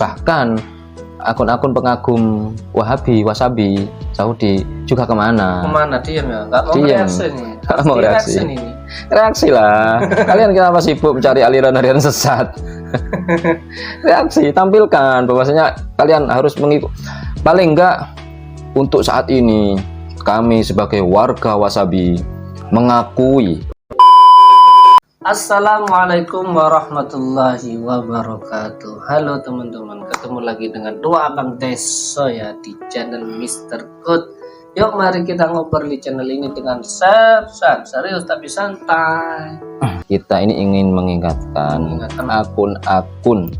Bahkan akun-akun pengagum Wasabi Saudi juga kemana? Kemana diam ya? Nggak mau Diam. reaksi nih. Nggak mau reaksi. Ini. Reaksi lah. Kalian kenapa sibuk mencari aliran-aliran sesat? Reaksi, tampilkan bahwasanya kalian harus mengikut. Paling enggak untuk saat ini kami sebagai warga Wasabi mengakui. Assalamualaikum warahmatullahi wabarakatuh. Halo teman-teman, ketemu lagi dengan dua abang Deso ya di channel Mr. Good. Yuk mari kita ngobrol di channel ini dengan serius tapi santai. Kita ini ingin mengingatkan akun-akun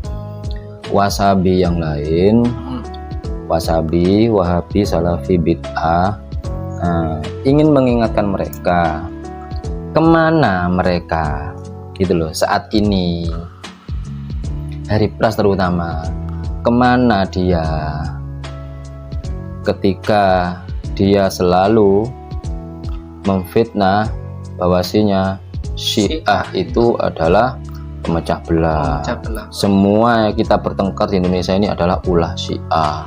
Wasabi yang lain, Wasabi, Wahabi, Salafi, Bid'ah, ingin mengingatkan mereka kemana mereka gitu loh saat ini, Hari Pras terutama, kemana dia ketika dia selalu memfitnah bahwasanya Syiah itu adalah pemecah belah. Semua yang kita bertengkar di Indonesia ini adalah ulah Syiah.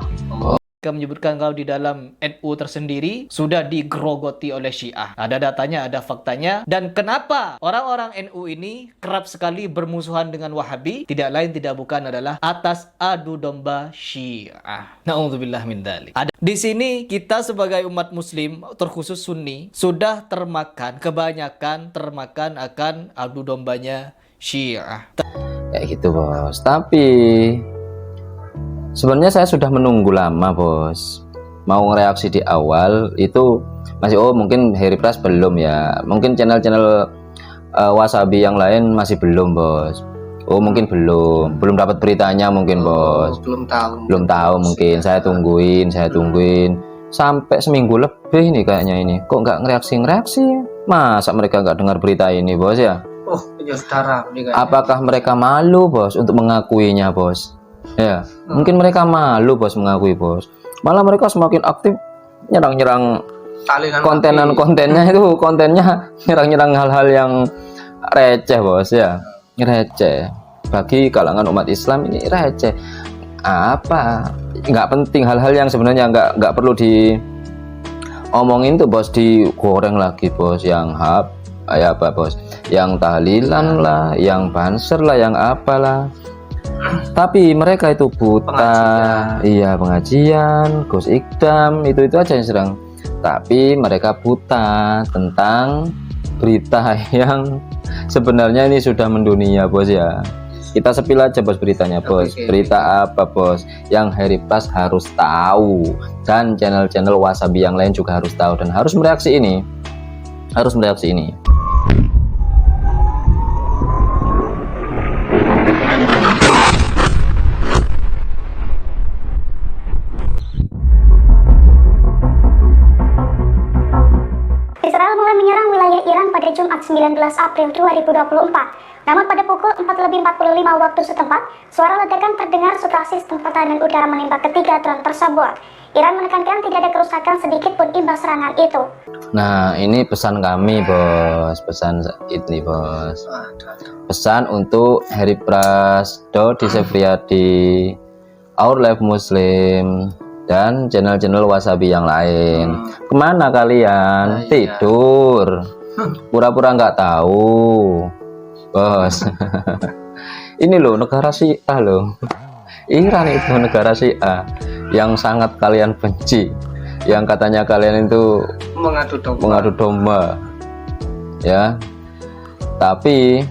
Mereka menyebutkan kalau di dalam NU tersendiri sudah digerogoti oleh Syiah. Ada datanya, ada faktanya. Dan kenapa orang-orang NU ini kerap sekali bermusuhan dengan Wahabi? Tidak lain tidak bukan adalah atas adu domba Syiah. Na'udzubillah min dzalik. Di sini kita sebagai umat muslim, terkhusus Sunni, sudah kebanyakan termakan akan adu dombanya Syiah. Kayak gitu bos. Tapi sebenarnya saya sudah menunggu lama bos, mau ngereaksi di awal itu masih mungkin Hari Pras belum ya, mungkin channel-channel Wasabi yang lain masih belum bos. Mungkin belum dapat beritanya mungkin bos. Belum tahu mungkin. Saya tungguin sampai seminggu lebih nih kayaknya ini. Kok nggak ngereaksi? Masa mereka nggak dengar berita ini bos ya? Apakah mereka malu bos untuk mengakuinya bos? Ya, mungkin mereka malu bos mengakui bos. Malah mereka semakin aktif nyerang-nyerang kontennya itu, kontennya nyerang-nyerang hal-hal yang receh bos ya. Receh bagi kalangan umat Islam ini receh. Apa? Nggak penting, hal-hal yang sebenarnya nggak perlu diomongin tuh bos, digoreng lagi bos. Yang apa bos? Yang tahlilan lah, yang banser lah, yang apalah. Tapi mereka itu buta, pengajian, Gus Ikdam itu aja yang serang. Tapi mereka buta tentang berita yang sebenarnya ini sudah mendunia bos ya. Kita sepil aja bos beritanya bos. Berita apa bos yang Hari Pras harus tahu, dan channel-channel Wasabi yang lain juga harus tahu dan harus mereaksi ini. Israel mulai menyerang wilayah Iran pada Jumat 19 April 2024. Namun pada pukul 4:45 waktu setempat, suara ledakan terdengar setelah sistem pertahanan udara menembak ketiga drone tersebut. Iran menekankan tidak ada kerusakan sedikit pun imbas serangan itu. Nah, ini pesan kami bos, pesan untuk Hari Pras, Dodi Sefriadi, Our Life Muslim, dan channel-channel Wasabi yang lain. Kemana kalian? Tidur, pura-pura nggak tahu bos. Ini loh negara Syiah loh, Iran itu negara Syiah yang sangat kalian benci, yang katanya kalian itu mengadu domba ya. Tapi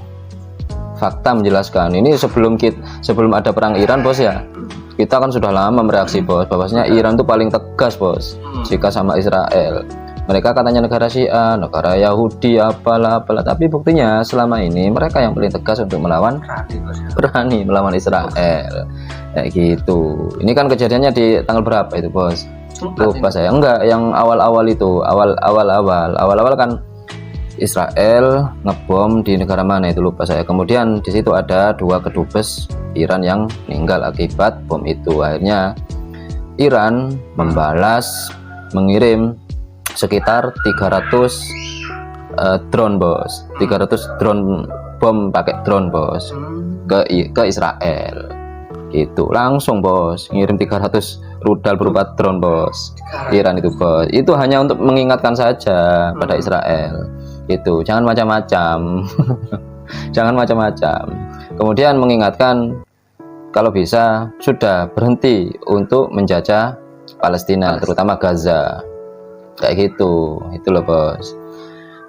fakta menjelaskan ini sebelum ada perang Iran bos ya, kita kan sudah lama mereaksi bos bahwasanya Iran tuh paling tegas bos jika sama Israel. Mereka katanya negara Syiah, negara Yahudi, apalah, tapi buktinya selama ini mereka yang paling tegas untuk berani melawan Israel. Kayak gitu. Ini kan kejadiannya di tanggal berapa itu bos? Lupa saya. Enggak, yang awal-awal itu, awal-awal kan Israel ngebom di negara mana itu lupa saya. Kemudian di situ ada 2 kedubes Iran yang meninggal akibat bom itu. Akhirnya Iran membalas, mengirim sekitar 300 drone bos, 300 drone bom pakai drone bos ke Israel Itu langsung bos ngirim 300 rudal berupa drone bos. Iran itu bos, itu hanya untuk mengingatkan saja pada Israel. Itu jangan macam-macam. Jangan macam-macam. Kemudian mengingatkan kalau bisa sudah berhenti untuk menjajah Palestina, terutama Gaza. Kayak gitu. Itu loh bos.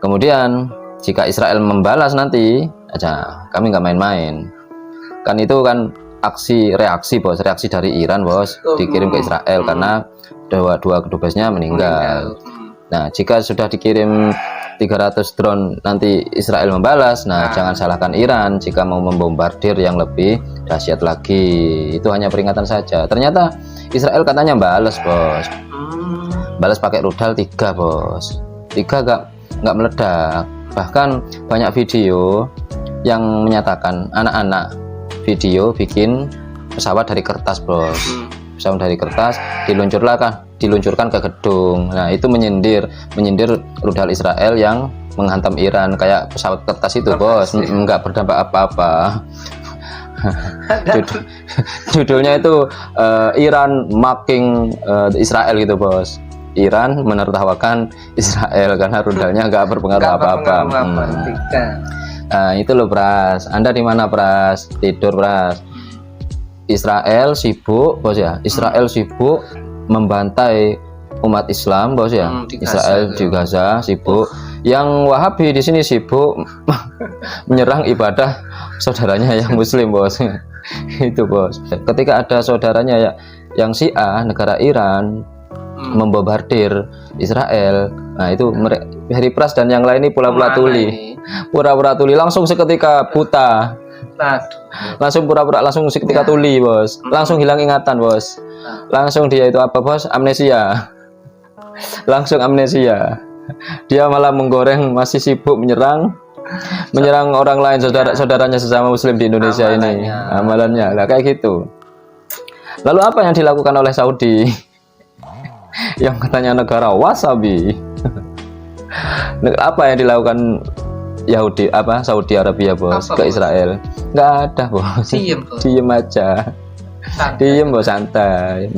Kemudian jika Israel membalas nanti aja, kami nggak main-main. Kan itu kan reaksi bos, reaksi dari Iran bos, dikirim ke Israel karena dua kedubesnya meninggal. Nah jika sudah dikirim 300 drone nanti Israel membalas, nah jangan salahkan Iran jika mau membombardir yang lebih dahsyat lagi. Itu hanya peringatan saja. Ternyata Israel katanya balas bos, balas pakai rudal 3 bos, 3 nggak meledak. Bahkan banyak video yang menyatakan anak-anak video bikin pesawat dari kertas bos, pesawat dari kertas diluncurkan ke gedung. Nah itu menyindir rudal Israel yang menghantam Iran kayak pesawat kertas itu bos, nggak berdampak apa-apa. Judulnya itu Iran mocking Israel gitu bos. Iran menertawakan Israel karena rudalnya nggak berpengaruh apa-apa. Nah itu loh Pras, Anda di mana Pras? Tidur Pras. Israel sibuk bos ya, Israel sibuk membantai umat Islam bos ya. Israel di Gaza sibuk, yang Wahabi di sini sibuk menyerang ibadah saudaranya yang Muslim bos. Itu bos. Ketika ada saudaranya ya yang Syiah negara Iran membombardir Israel, nah itu Heri Pras dan yang lain ini pura-pura tuli, langsung seketika buta. Langsung pura-pura, langsung seketika tuli bos, langsung hilang ingatan bos, langsung dia itu apa bos, amnesia. Langsung amnesia, dia malah menggoreng, masih sibuk menyerang orang lain, saudaranya sesama Muslim di Indonesia ini, amalannya lah kayak gitu. Lalu apa yang dilakukan oleh Saudi yang katanya negara wasabi? Apa yang dilakukan Saudi Arabia bos ke Israel? Nggak ada bos, diem aja, diem bos, santai.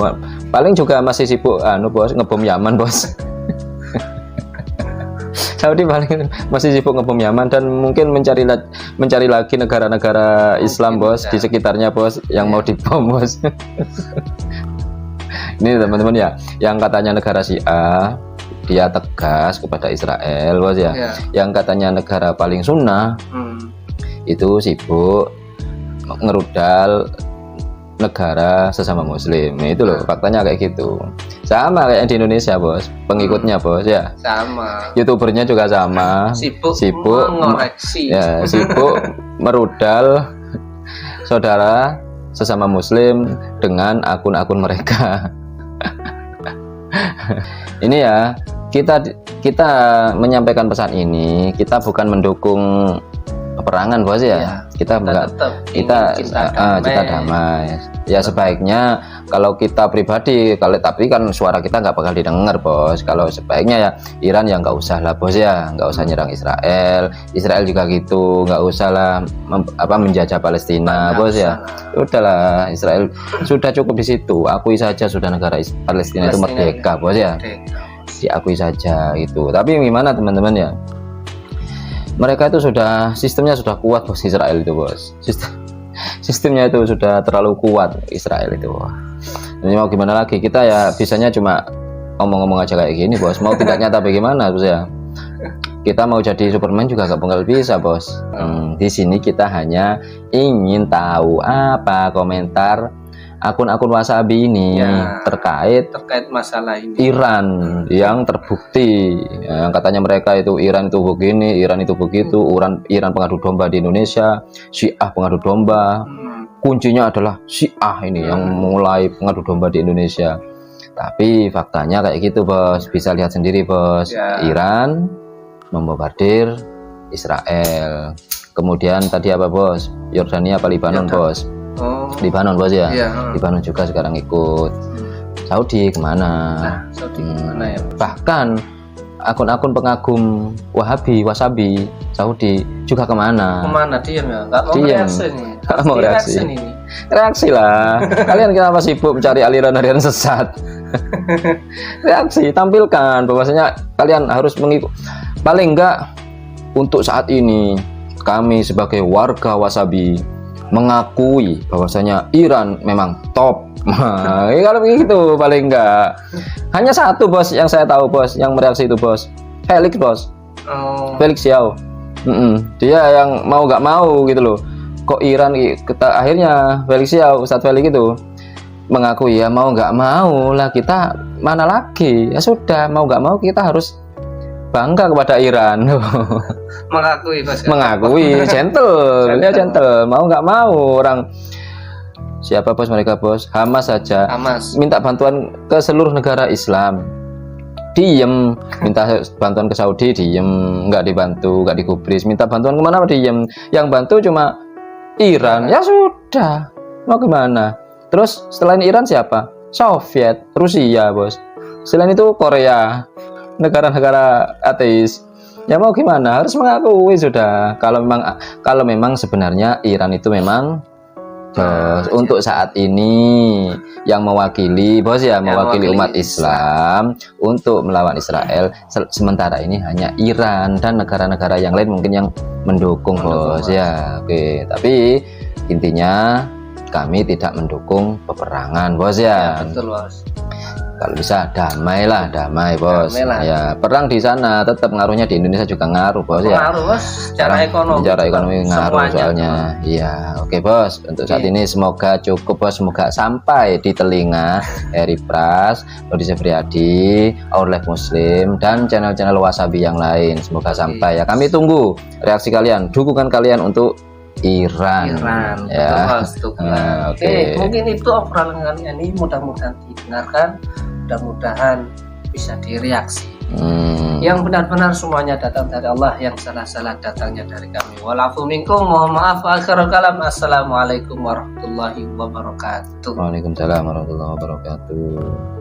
Paling juga masih sibuk bos ngebom Yaman bos. Saudi paling masih sibuk ngebom Yaman dan mungkin mencari lagi negara-negara Islam bos di sekitarnya bos yang mau dibom bos. Ini teman-teman ya, yang katanya negara Syiah dia tegas kepada Israel bos ya. Yang katanya negara paling sunnah itu sibuk ngerudal negara sesama Muslim. Nah, itu loh faktanya kayak gitu. Sama kayak di Indonesia bos, pengikutnya bos ya. Sama. YouTubernya juga sama. Sibuk mengoreksi. Ya, sibuk merudal saudara sesama Muslim dengan akun-akun mereka. Ini ya, kita menyampaikan pesan ini, kita bukan mendukung peperangan bos ya. Kita damai. Ya sebaiknya kalau kita pribadi, tapi kan suara kita nggak bakal didengar bos. Kalau sebaiknya ya Iran ya nggak usah lah bos ya, nggak usah nyerang Israel. Israel juga gitu, nggak usah lah menjajah Palestina bos ya. Udahlah, Israel sudah cukup di situ. Akui saja sudah negara Palestina itu merdeka bos ya. Diakui saja itu. Tapi gimana teman-teman ya? Mereka itu sistemnya sudah kuat bos, Israel itu bos. Sistemnya itu sudah terlalu kuat Israel itu. Ini mau gimana lagi, kita ya bisanya cuma ngomong-ngomong aja kayak gini bos. Mau tindak nyata bagaimana bos ya? Kita mau jadi Superman juga gak bakal bisa bos. Di sini kita hanya ingin tahu apa komentar akun-akun wasabi ini terkait masalah ini. Iran yang terbukti yang katanya mereka itu Iran itu begini, Iran itu begitu, Iran pengadu domba di Indonesia, Syiah pengadu domba. Kuncinya adalah Syiah ini yang mulai pengadu domba di Indonesia. Tapi faktanya kayak gitu bos, bisa lihat sendiri bos. Iran membombardir Israel. Kemudian tadi apa bos? Yordania apa Libanon bos? Libanon bos ya. Libanon juga sekarang ikut. Saudi kemana? Saudi kemana ya? Bahkan akun-akun pengagum wasabi Saudi juga kemana? Diem ya? Nggak mau reaksi nih. Nggak mau reaksi. Reaksi lah. Kalian kenapa sibuk mencari aliran-aliran sesat? Reaksi, tampilkan bahwasanya kalian harus mengikut. Paling enggak untuk saat ini kami sebagai warga Wasabi mengakui bahwasanya Iran memang top. Nah, kalau begitu paling enggak. Hanya satu bos yang saya tahu bos yang mereaksi itu bos. Felix bos. Felix Xiao. Dia yang mau nggak mau gitu loh. Kok Iran akhirnya Felix Xiao, Ustadz Felix itu mengakui ya mau nggak mau lah kita mana lagi ya sudah mau nggak mau kita harus bangga kepada Iran. Mengakui bos. Mengakui gentle ya gentle mau nggak mau orang siapa bos mereka bos Hamas saja Hamas minta bantuan ke seluruh negara Islam diem, minta bantuan ke Saudi diem, nggak dibantu, nggak digubris, minta bantuan kemana diem, yang bantu cuma Iran. Ya sudah, mau gimana? Terus selain Iran siapa? Soviet, Rusia bos. Selain itu Korea, negara-negara ateis. Ya mau gimana? Harus mengakui sudah. Kalau memang sebenarnya Iran itu memang bos, untuk saat ini yang mewakili bos ya mewakili umat Islam untuk melawan Israel. Sementara ini hanya Iran dan negara-negara yang lain mungkin yang mendukung bos ya. Oke, tapi intinya kami tidak mendukung peperangan bos ya. Betul bos. Kalau bisa damai lah, damai bos. Damai lah. Ya perang di sana tetap ngaruhnya di Indonesia juga ngaruh bos ya. Ngaruh bos, secara ekonomi. Secara ekonomi ngaruh semuanya. soalnya. Iya, oke bos. Untuk saat Oke. ini semoga cukup bos, semoga sampai di telinga Heri Pras, Dodi Sefriadi, Our Life Muslim dan channel-channel Wasabi yang lain. Semoga sampai ya. Kami tunggu reaksi kalian, dukungan kalian untuk Iran. Ya. Ya. Betul, Nah, Oke, mungkin itu obrolan kalian ini mudah-mudahan didengarkan, mudah-mudahan bisa direaksi. Yang benar-benar semuanya datang dari Allah, yang salah-salah datangnya dari kami. Walafu minkum, mohon maaf. Akhirul kalam. Assalamualaikum warahmatullahi wabarakatuh. Waalaikumsalam warahmatullahi wabarakatuh.